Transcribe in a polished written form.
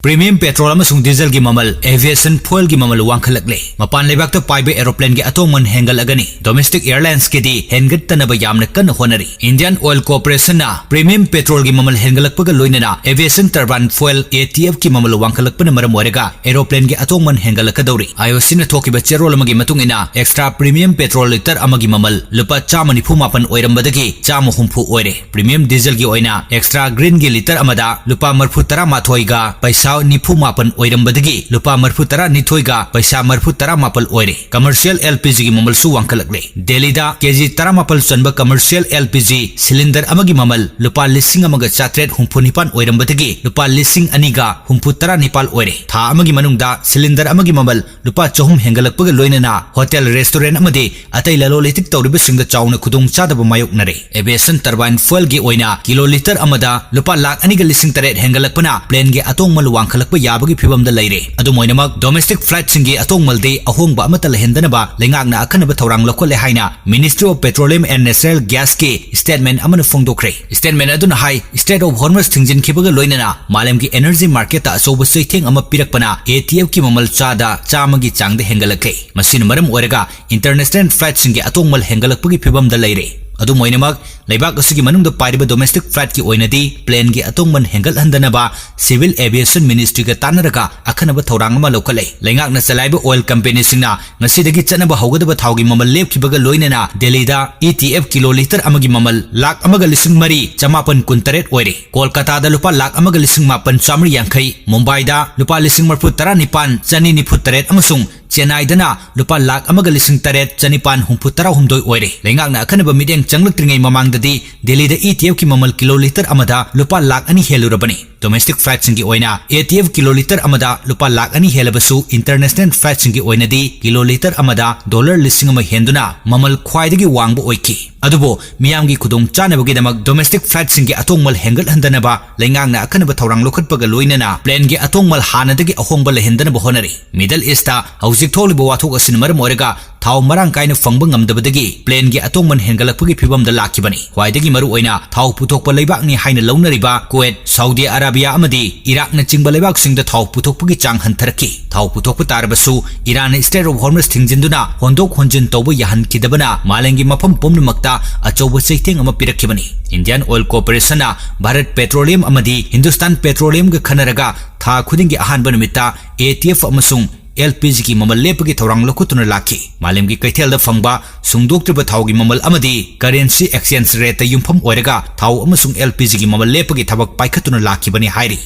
Premium petrol amasung diesel gi mamal aviation fuel gi mamal wangkhalakle mapan lebak to paibe aeroplane gi atongman hengatlagani domestic airlines ke di hengattanaba yamna kan honari Indian Oil Corporation na premium petrol gi mamal hengalakpaga loinana aviation turbine fuel ATF gi mamal wangkhalakpana maram orega aeroplane gi atongman hengalakadori IOC na thokiba cherol amagi matungina extra premium petrol liter amagi mamal lupa 198 oirambadagi 130 oire premium diesel gi oina extra green gi liter amada lupa 38 ga paisa nifu mapan oirambadagi lupa marfu tara nithoiga paisa marfu tara mapal oire commercial LPG gi mamal su wangkhalakle Delhi da kg tara mapal chanba commercial LPG cylinder amagi mamal lupa lising amaga chatret humphunipan oirambadagi lupa lising aniga humpu tara nipal oire tha amagi manungda cylinder amagi mamal lupa chohum hengalakpaga loinana hotel restaurant amadi atai lalolitik tawriba singda chawna khudung chadaba mayok nare aviation turbine fuel gi oina kiloliter amada lupa lakh aniga lising taret hengalakpana plane gi atongmal wangkhalakpa yabagi phibamda leire adu moinamak domestic flight singi atongmalde ahongba amata lehendanaba lengakna akhanaba thorang lokhole haina Ministry of Petroleum and Natural Gas ki statement amana phongdokre statement aduna hai state of hormuz thingjin khibaga loinana malem gi energy market ta asoba seitheng ama pirakpana ATF ki mamal chada chamagi changde hengalakhe masin maram orega international flight singi atongmal hengalakpagi phibamda leire adu moinamak leibak asigi manungda pairiba domestic flight ki oinadi plane gi atongman hengal handanaba civil aviation ministry ga tanaraga akhanaba thorang ama lokale lengak na chalaiba oil company singna ngasidagi chanaba haugadaba thaugi mamal lepkibaga loinana Delhi da ETF kiloliter amagi mamal lakh amaga lising mari chamapan kuntaret oire Kolkata da lupa lakh amaga lising mapan chamri yankhai Mumbai da lupa lising marfu tara nipan chani nifu taret amasung Chennai dana lupa lakh amaga lising taret chanipan humpu tara humdoi oire lengak na akhanaba mideng changlak tringai mamang dadi Delhi da ETF ki mamal kiloliter amada lupa lakh ani helurabani domestic flight singi oina ATF kiloliter amada lupa lakh ani helabasu international flight singi oinadi kiloliter amada dollar lising ama henduna mamal khwaidagi wangba oiki adubo miyamgi khudong chanabagi damak domestic flight singi atongmal hengal handanaba lengangna akhanaba thorang lokhatpaga loinana plane gi atongmal hanadagi ahongba lehendanaba honari Middle East ta hauzik tholiba wathok asin maram orega thau marang kaina fangba ngamdabadagi plane gi atongman hengalakpagi phibamda lakibani khwaidagi maru oina thau puthokpa leibak ni haina launariba Kuwait Saudi Arabia amadi Iraq na chingba leibak singda thau puthokpagi chang hantaraki thau puthokpa tarabasu Iran state of hormuz thingjinduna hondok honjin tawba yahan kidabana malengi mafam pomnamakta achoba seitheng ama pirakibani Indian Oil Corporation na Bharat Petroleum amadi Hindustan Petroleum ga khanaraga tha khudingi ahanba numita ATF amasung LPG ki mamal lepagi thorang lokutuna lakhi malem gi kaithel da fangba sungdoktriba thaugi mamal amadi currency exchange rate yumpham oiraga thau amasung LPG ki mamal lepagi thabak paikhatuna lakhi bani hairi